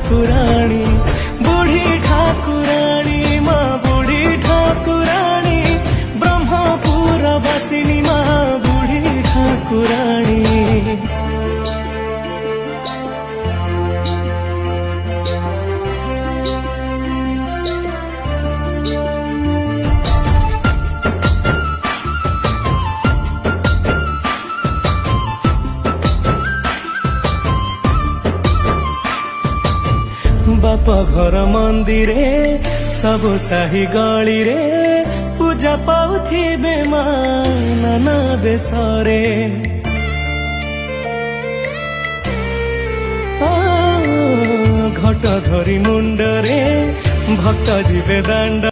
ठाकुराणी बुढ़ी ठाकुराणी माँ बुढ़ी ठाकुराणी ब्रह्मपुर बासिनी माँ बुढ़ी ठाकुराणी। बाप घर मंदिरे सबु साही गली रे पूजा पाउथिबे माँ नाना बेसरे। घट धरी मुंडरे भक्त जीवे दांड